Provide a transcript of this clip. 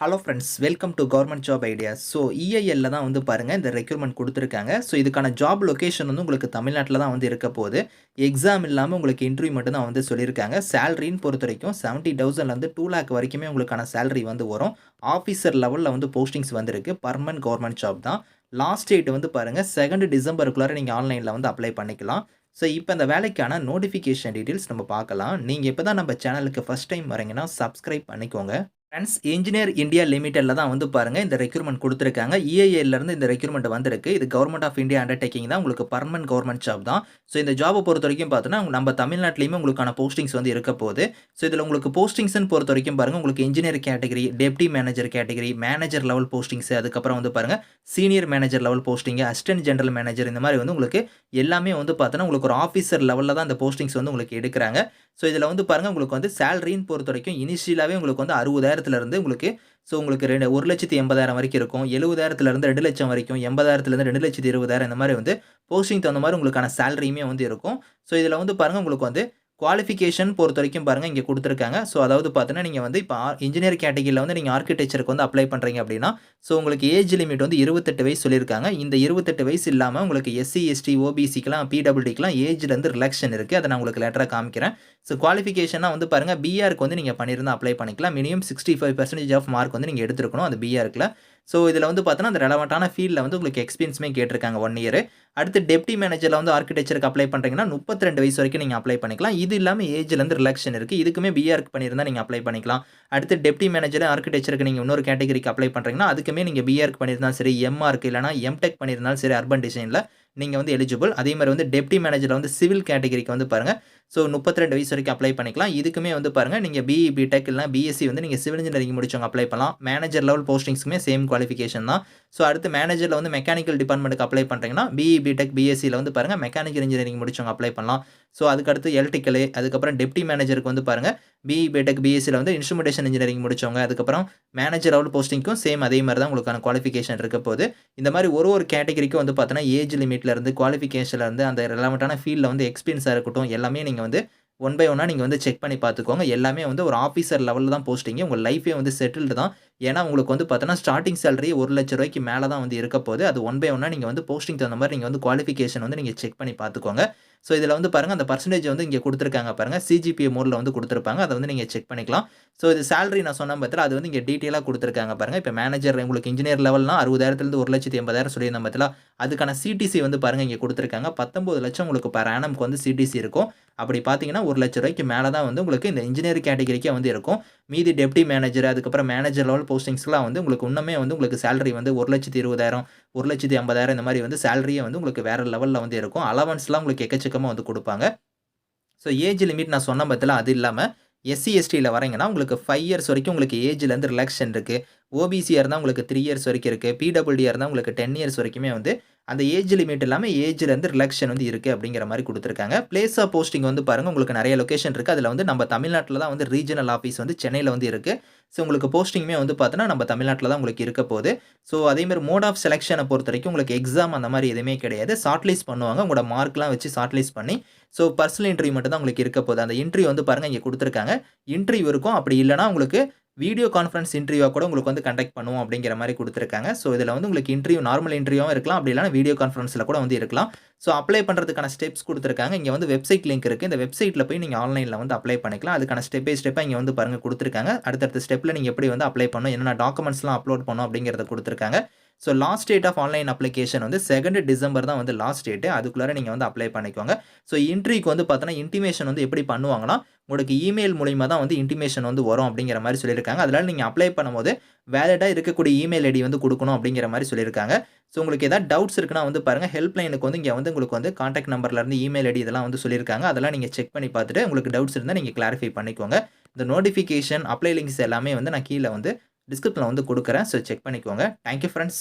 Hello friends, welcome to government job ideas. So இஐஎல்ல தான் வந்து பாருங்கள் இந்த ரெக்ரூட்மெண்ட் கொடுத்துருக்காங்க. ஸோ இதுக்கான ஜாப் லொகேஷன் வந்து உங்களுக்கு தமிழ்நாட்டில் தான் வந்து இருக்க போகுது. எக்ஸாம் இல்லாமல் உங்களுக்கு இன்டர்வியூ மட்டும் தான் வந்து சொல்லியிருக்காங்க. சேலரின்னு பொறுத்த வரைக்கும் 70,000லேருந்து 2 lakh வரைக்குமே உங்களுக்கான சேலரி வந்து வரும். ஆஃபீஸர் லெவலில் வந்து போஸ்டிங்ஸ் வந்திருக்கு. பர்மனன்ட் கவர்மெண்ட் ஜாப் தான். லாஸ்ட் டேட் வந்து பாருங்கள் 2 டிசம்பருக்குள்ளார நீங்கள் ஆன்லைனில் வந்து அப்ளை பண்ணிக்கலாம். ஸோ இப்போ இந்த வேலைக்கான நோட்டிஃபிகேஷன் டீட்டெயில்ஸ் நம்ம பார்க்கலாம். நீங்கள் இப்போ தான் நம்ம சேனலுக்கு ஃபஸ்ட் டைம் வரீங்கன்னா சப்ஸ்கிரைப் பண்ணிக்கோங்க. ஃப்ரெண்ட்ஸ், இன்ஜினியர் இந்தியா லிமிடெட்ல தான் வந்து பாருங்க இந்த ரெக்ரூட்மெண்ட் கொடுத்துருக்காங்க. இஐஏல இருந்து இந்த ரெக்ரூட்மெண்ட் வந்திருக்கு. இது கவர்மெண்ட் ஆஃப் இந்தியா அண்டர்டேக்கிங் தான். உங்களுக்கு பர்மனன்ட் கவர்மெண்ட் ஜாப் தான். ஸோ இந்த ஜாபை பொறுத்த வரைக்கும் பார்த்தோன்னா நம்ம தமிழ்நாட்டிலையுமே உங்களுக்கான போஸ்டிங்ஸ் வந்து இருக்க போகுது. ஸோ இதில் உங்களுக்கு போஸ்டிங்ஸ்னு பொறுத்த வரைக்கும் பாருங்க, உங்களுக்கு engineer category, deputy manager category, manager level postings, அதுக்கப்புறம் வந்து பாருங்க senior manager level posting, assistant general manager, இந்த மாதிரி வந்து உங்களுக்கு எல்லாமே வந்து பார்த்தோன்னா உங்களுக்கு ஒரு ஆஃபீஸர் லெவலில் தான் இந்த போஸ்டிங்ஸ் வந்து உங்களுக்கு எடுக்கிறாங்க. ஸோ இதில் வந்து பாருங்க, உங்களுக்கு வந்து சேலரின்னு பொறுத்த வரைக்கும் இனிஷியலாகவே உங்களுக்கு வந்து 60,000 உங்களுக்கு உங்களுக்கு 1,80,000 வரைக்கும் இருக்கும். 70,000 2 லட்சம் வரைக்கும், 80,000 2,20,000 இந்த மாதிரி வந்து போஸ்டிங் தகுந்த மாதிரி உங்களுக்கான சேலரியுமே வந்து இருக்கும். ஸோ இதில் வந்து பாருங்க, உங்களுக்கு வந்து குவாலிஃபிகேஷன் பொறுத்த வரைக்கும் பாருங்க இங்கே கொடுத்துருக்காங்க. ஸோ அதாவது பார்த்தீங்கன்னா, நீங்கள் வந்து இப்போ இன்ஜினியர் கேட்டகிரியில் வந்து நீங்கள் ஆர்கிடெக்சருக்கு வந்து அப்ளை பண்ணுறீங்க அப்படின்னா, ஸோ உங்களுக்கு ஏஜ் லிமிட் வந்து 28 வயசு சொல்லியிருக்காங்க. இந்த 28 வயசு இல்லாமல் உங்களுக்கு எஸ்சி, எஸ்டி, ஓபிசிக்கெலாம், பிடபிள்யூடிக்கெலாம் ஏஜ்லேருந்து ரிலாக்ஷன் இருக்குது. அதை நான் உங்களுக்கு லேட்டராக காமிக்கிறேன். ஸோ குவாலிஃபிகேஷனாக வந்து பாருங்கள், பிஆருக்கு வந்து நீங்கள் பண்ணியிருந்தால் அப்ளை பண்ணிக்கலாம். மினிமம் 65% ஆஃப் மார்க் வந்து நீங்கள் எடுத்துருக்கணும் அந்த பிஆருக்குல. ஸோ இதில் வந்து பார்த்தோன்னா, அந்த ரெலவெண்ட்டான ஃபீல்டில் வந்து உங்களுக்கு எக்ஸ்பீரியன்ஸுமே கேட்டிருக்காங்க 1 இயர். அடுத்து டெப்டி மேனேஜரில் வந்து ஆர்கிடெக்சருக்கு அப்ளை பண்ணுறீங்கன்னா 32 வயசு வரைக்கும் நீங்கள் அப்ளை பண்ணிக்கலாம். இது இல்லாமல் ஏஜ்லேருந்து ரிலாக்ஷன் இருக்குது. இதுக்குமே பிஆருக்கு பண்ணியிருந்தால் நீங்கள் அப்ளை பண்ணிக்கலாம். அடுத்து டெப்டி மேனேஜர் ஆர்கிடெக்சருக்கு நீங்கள் இன்னொரு கேட்டகரிக்கு அப்ளை பண்ணுறீங்கன்னா அதுக்குமே நீங்கள் பிஆருக்கு பண்ணியிருந்தாலும் சரி, எம்ஆர்க்கு இல்லைனா எம்டெக் பண்ணியிருந்தாலும் சரி, அர்பன் டிசைனில் நீங்கள் வந்து எலிஜிபிள். அதே மாதிரி வந்து டெப்டி மேனேஜரில் வந்து சிவில் கேட்டகரிக்கு வந்து பாருங்கள், ஸோ 32 வயசு வரைக்கும் அப்ளை பண்ணிக்கலாம். இதுக்குமே வந்து பாருங்கள், நீங்கள் பிஇ, பிடெக் இல்லைனா பிஎஸ்சி வந்து நீங்கள் சிவில் இன்ஜினியரிங் முடிச்சவங்க அப்ளை பண்ணலாம். மேனேஜர் லெவல் போஸ்டிங்ஸுமே சேம் குவாலிஃபிகேஷன் தான். ஸோ அடுத்து மேனேஜரில் வந்து மெக்கானிக்கல் டிபார்ட்மெண்ட்டுக்கு அப்ளை பண்ணுறீங்கன்னா பிஇ, பிடெக், பிஎஸ்சியில் வந்து பாருங்கள் மெக்கானிக்கல் இன்ஜினியரிங் முடிச்சவங்க அப்ளை பண்ணலாம். ஸோ அதுக்கடுத்து எலக்ட்ரிக்கல், அதுக்கப்புறம் டெப்டி மேனேஜருக்கு வந்து பாருங்கள் பிஇ, பிடெக், பிஎஸ்சியில் வந்து இன்ஸ்ட்ருமெண்டேஷன் இன்ஜினியரிங் முடிச்சவங்க, அதுக்கப்புறம் மேனேஜர் லெவல் போஸ்டிங்க்கும் சேம் அதே மாதிரி தான் உங்களுக்கான குவாலிஃபிகேஷன் இருக்க போகுது. இந்த மாதிரி ஒரு கேட்டகரிக்கும் வந்து பார்த்தோன்னா ஏஜ் லிமிட்லேருந்து குவாலிஃபிகேஷன்லேருந்து அந்த ரெலவெண்ட்டான ஃபீல்டில் வந்து எக்ஸ்பீரியன்ஸாக இருக்கட்டும், எல்லாமே நீங்கள் வந்து ஒன் பை ஒன்னாக நீங்கள் வந்து செக் பண்ணி பார்த்துக்கோங்க. எல்லாமே வந்து ஒரு ஆஃபீஸர் லெவலில் தான் போஸ்டிங்க. உங்கள் லைஃபே வந்து செட்டில்டு தான். ஏன்னா உங்களுக்கு வந்து பார்த்தோன்னா ஸ்டார்டிங் சேலரி 1,00,000 மேலே தான் வந்து இருக்க போகுது. அது ஒன் பை ஒன்னாக நீங்கள் வந்து போஸ்டிங் தகுந்த மாதிரி நீங்கள் வந்து குவாலிஃபிகேஷன் வந்து நீங்கள் செக் பண்ணி பார்த்துக்கோங்க. ஸோ இதில் வந்து பாருங்கள், அந்த பர்சன்டேஜ் வந்து இங்கே கொடுத்துருக்காங்க பாருங்கள், சிஜிபிஏ மோடில் வந்து கொடுத்துருப்பாங்க. அதை வந்து நீங்கள் செக் பண்ணிக்கலாம். ஸோ இது சேலரி நான் சொன்ன பார்த்தீங்களா, அது வந்து இங்கே டீட்டெயிலாக கொடுத்துருக்காங்க பாருங்கள். இப்போ மேனேஜர் உங்களுக்கு இன்ஜினியர் லெவல்னா 60,000 1,80,000 சொல்லியிருந்தேன் பார்த்தீங்களா, அதுக்கான சிடிசி வந்து பாருங்கள் இங்கே கொடுத்துருக்காங்க. 19 லட்சம் உங்களுக்கு பெர் ஆனம்க்கு வந்து சிடிசி இருக்கும். அப்படி பார்த்தீங்கன்னா 1,00,000 மேலே தான் வந்து உங்களுக்கு இந்த இன்ஜினியர் கேட்டகரிக்கே வந்து இருக்கும். மீதி டெப்டி மேனேஜர், அதுக்கப்புறம் மேனேஜர் லெவல் போஸ்டிங்ஸ்லாம் வந்து உங்களுக்கு இன்னுமே வந்து உங்களுக்கு சேலரி வந்து 1,20,000 1,80,000 இந்த மாதிரி வந்து சேலரியே வந்து உங்களுக்கு வேறு லெவலில் வந்து இருக்கும். அலவன்ஸ்லாம் உங்களுக்கு எக்கச்சக்கமாக வந்து கொடுப்பாங்க. ஸோ ஏஜ் லிமிட் நான் சொன்ன பார்த்தீங்களா, அது இல்லாமல் எஸ்சி, எஸ்டியில் வரீங்கன்னா உங்களுக்கு 5 இயர்ஸ் வரைக்கும் உங்களுக்கு ஏஜ்லேருந்து ரிலாக்ஷன் இருக்குது. ஓபிசியாக இருந்தால் உங்களுக்கு 3 இயர்ஸ் வரைக்கும் இருக்குது. பிடபிள்யூடியாக இருந்தால் உங்களுக்கு 10 இயர்ஸ் வரைக்குமே வந்து அந்த ஏஜ் லிமிட் இல்லாமல் ஏஜ்லேருந்து ரிலாக்ஷன் வந்து இருக்குது அப்படிங்கிற மாதிரி கொடுத்துருக்காங்க. பிளேஸ் ஆஃப் போஸ்டிங் வந்து பாருங்கள், உங்களுக்கு நிறைய லொக்கேஷன் இருக்குது. அதில் வந்து நம்ம தமிழ்நாட்டில் தான் வந்து ரீஜனல் ஆஃபீஸ் வந்து சென்னையில் வந்து இருக்குது. ஸோ உங்களுக்கு போஸ்டிங்குமே வந்து பார்த்தோன்னா நம்ம தமிழ்நாட்டில் தான் உங்களுக்கு இருக்க போகுது. ஸோ அதேமாதிரி மோட் ஆஃப் செலெக்ஷனை பொறுத்த வரைக்கும் உங்களுக்கு எக்ஸாம் அந்த மாதிரி எதுவுமே கிடையாது. ஷார்ட்லிஸ்ட் பண்ணுவாங்க. உங்களோட மார்க்லாம் வச்சு ஷார்ட்லிஸ்ட் பண்ணி, ஸோ பர்சனல் இன்டர்வியூ மட்டும் தான் உங்களுக்கு இருக்க போகுது. அந்த இன்டர்வியூ வந்து பாருங்கள் இங்கே கொடுத்துருக்காங்க. இன்டர்வியூ இருக்கும். அப்படி இல்லைனா உங்களுக்கு வீடியோ கான்ஃபரன்ஸ் இன்டர்வியூவாக கூட உங்களுக்கு வந்து கண்டக்ட் பண்ணுவோம் அப்படிங்கிற மாதிரி கொடுத்துருக்காங்க. ஸோ இதில் வந்து உங்களுக்கு இன்டர்வியூ நார்மல் இன்டர்வியூவும் இருக்கலாம். அப்படி இல்லைனா வீடியோ கான்ஃபரன்ஸில் கூட வந்து இருக்கலாம். ஸோ அப்ளை பண்ணுறதுக்கான ஸ்டெப்ஸ் கொடுத்துருக்காங்க. இங்கே வந்து வெப்சைட் லிங்க் இருக்குது. இந்த வெப்சைட்டில் போய் நீங்கள் ஆன்லைனில் வந்து அப்ளை பண்ணிக்கலாம். அதுக்கான ஸ்டெப் பை ஸ்டெப்பாக இங்கே வந்து பாருங்கள் கொடுத்துருக்காங்க. அடுத்தடுத்த ஸ்டெப்பில் நீங்கள் எப்படி வந்து அப்ளை பண்ணணும், என்னென்ன டாக்குமெண்ட்ஸ்லாம் அப்லோட் பண்ணணும் அப்படிங்கிறத கொடுத்துருக்காங்க. So last date of online application வந்து 2 டிசம்பர் தான் வந்து லாஸ்ட் டேட்டு. அதுக்குள்ளார நீங்கள் வந்து அப்ளை பண்ணிக்கோங்க. ஸோ இன்டர்வியூக்கு வந்து பார்த்தோன்னா இன்டிமேஷன் வந்து எப்படி பண்ணுவாங்கன்னா, உங்களுக்கு இமெயில் மூலிமா தான் வந்து இன்டிமேஷன் வந்து வரும் அப்படிங்கிற மாதிரி சொல்லியிருக்காங்க. அதனால் நீங்கள் அப்ளை பண்ணும்போது வேலிடாக இருக்கக்கூடிய இமெயில் ஐடி வந்து கொடுக்கணும் அப்படிங்கிற மாதிரி சொல்லியிருக்காங்க. ஸோ உங்களுக்கு ஏதாவது டவுட்ஸ் இருக்குன்னா வந்து பாருங்கள், ஹெல்ப் லைனுக்கு வந்து இங்கே வந்து உங்களுக்கு வந்து கான்டாக்ட் நம்பர்லேருந்து இமெயில் ஐடி இதெல்லாம் வந்து சொல்லியிருக்காங்க. அதெல்லாம் நீங்கள் செக் பண்ணி பார்த்துட்டு உங்களுக்கு டவுட்ஸ் இருந்தால் நீங்கள் கிளாரிஃபை பண்ணிக்கோங்க. இந்த நோட்டிஃபிகேஷன், அப்ளை லிங்க்ஸ் எல்லாமே வந்து நான் கீழே வந்து டிஸ்கிரிப்ஷனில் வந்து கொடுக்குறேன். ஸோ செக் பண்ணிக்கோங்க. Thank you friends.